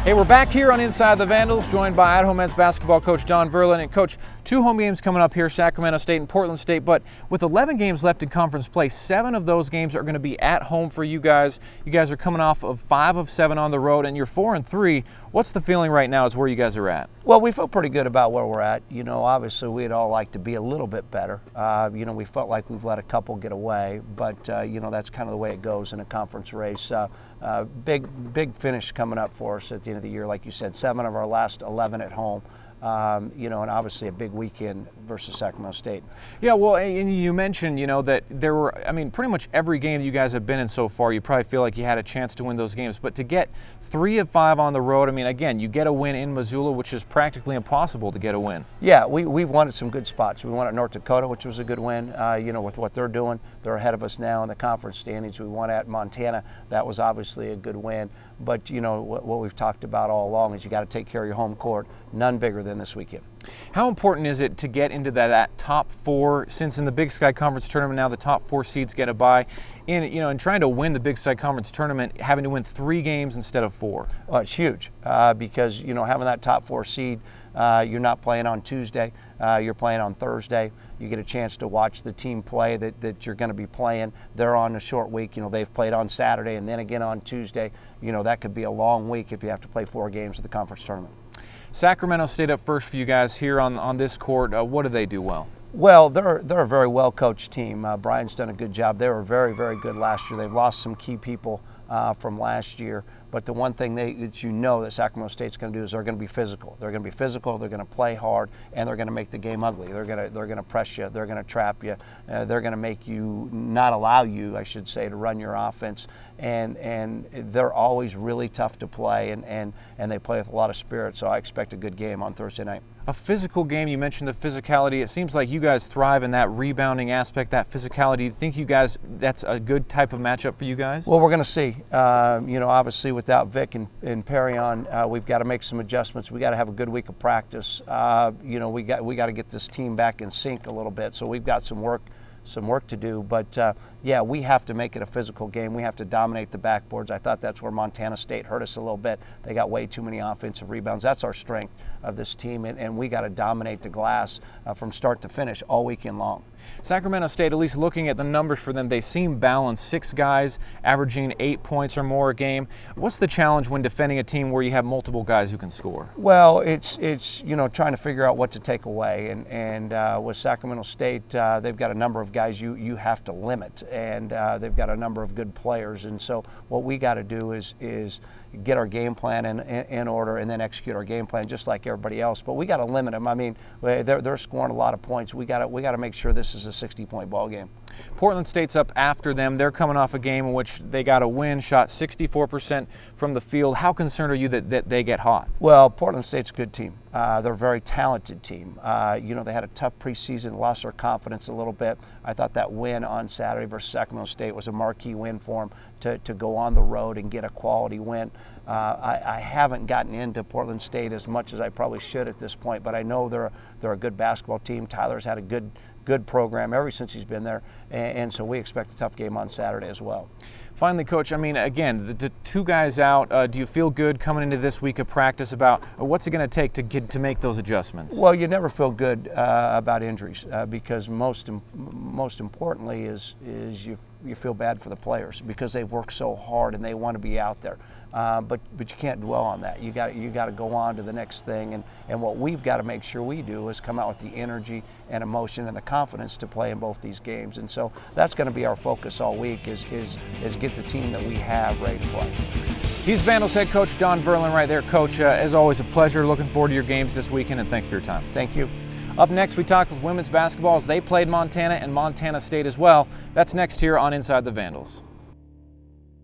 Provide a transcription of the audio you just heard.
Hey, we're back here on Inside the Vandals, joined by at-home men's basketball coach Don Verlin. And Coach, 2 home games coming up here, Sacramento State and Portland State. But with 11 games left in conference play, 7 of those games are going to be at home for you guys. You guys are coming off of 5 of 7 on the road, and you're 4-3. What's the feeling right now is where you guys are at? Well, we feel pretty good about where we're at. You know, obviously we'd all like to be a little bit better. We felt like we've let a couple get away, but that's kind of the way it goes in a conference race. Big finish coming up for us at the end of the year. Like you said, 7 of our last 11 at home. And obviously a big weekend versus Sacramento State. Yeah, well, and you mentioned, that there were, pretty much every game you guys have been in so far, you probably feel like you had a chance to win those games. But to get 3 of 5 on the road, again, you get a win in Missoula, which is practically impossible to get a win. Yeah, we've won at some good spots. We won at North Dakota, which was a good win. With what they're doing, they're ahead of us now in the conference standings. We won at Montana. That was obviously a good win. But, what we've talked about all along is you got to take care of your home court. None bigger than this weekend. How important is it to get into that top 4, since in the Big Sky Conference tournament now the top 4 seeds get a bye, in trying to win the Big Sky Conference tournament, having to win 3 games instead of 4? Well, it's huge because, having that top 4 seed, you're not playing on Tuesday, you're playing on Thursday. You get a chance to watch the team play that you're going to be playing. They're on a short week. They've played on Saturday and then again on Tuesday. That could be a long week if you have to play 4 games of the conference tournament. Sacramento State up first for you guys here on this court. What do they do well? Well, they're a very well-coached team. Brian's done a good job. They were very, very good last year. They've lost some key people from last year. But the one thing that Sacramento State's going to do is they're going to be physical. They're going to be physical. They're going to play hard, and they're going to make the game ugly. They're going to press you. They're going to trap you. They're going to make you not allow you, I should say, to run your offense. And they're always really tough to play, and they play with a lot of spirit. So I expect a good game on Thursday night. A physical game. You mentioned the physicality. It seems like you guys thrive in that rebounding aspect, that physicality. Do you think that's a good type of matchup for you guys? Well, we're going to see. Obviously without Vic and Perry on, we've got to make some adjustments. We got to have a good week of practice. We got to get this team back in sync a little bit. So we've got some work to do, but we have to make it a physical game. We have to dominate the backboards. I thought that's where Montana State hurt us a little bit. They got way too many offensive rebounds. That's our strength of this team, and we got to dominate the glass from start to finish all weekend long. Sacramento State, at least looking at the numbers for them, they seem balanced. 6 guys averaging 8 points or more a game. What's the challenge when defending a team where you have multiple guys who can score? Well, it's trying to figure out what to take away, and with Sacramento State, they've got a number of guys you have to limit, and they've got a number of good players, and so what we got to do is get our game plan in order and then execute our game plan just like everybody else. But we got to limit them. They're scoring a lot of points. We got to make sure this is a 60-point ball game. Portland State's up after them. They're coming off a game in which they got a win, shot 64% from the field. How concerned are you that they get hot? Well, Portland State's a good team. They're a very talented team. They had a tough preseason, lost their confidence a little bit. I thought that win on Saturday versus Sacramento State was a marquee win for them to go on the road and get a quality win. I haven't gotten into Portland State as much as I probably should at this point, but I know they're a good basketball team. Tyler's had a good program ever since he's been there, and so we expect a tough game on Saturday as well. Finally, Coach, again, the 2 guys out, do you feel good coming into this week of practice about what's it going to take to make those adjustments? Well, you never feel good about injuries because most importantly is you feel bad for the players because they've worked so hard and they want to be out there. But you can't dwell on that. You got to go on to the next thing, and what we've got to make sure we do is come out with the energy and emotion and the confidence to play in both these games. And so that's going to be our focus all week is get the team that we have ready to play. He's Vandals head coach Don Verlin right there. Coach, as always, a pleasure. Looking forward to your games this weekend, and thanks for your time. Thank you. Up next, we talk with women's basketball as they played Montana and Montana State as well. That's next here on Inside the Vandals.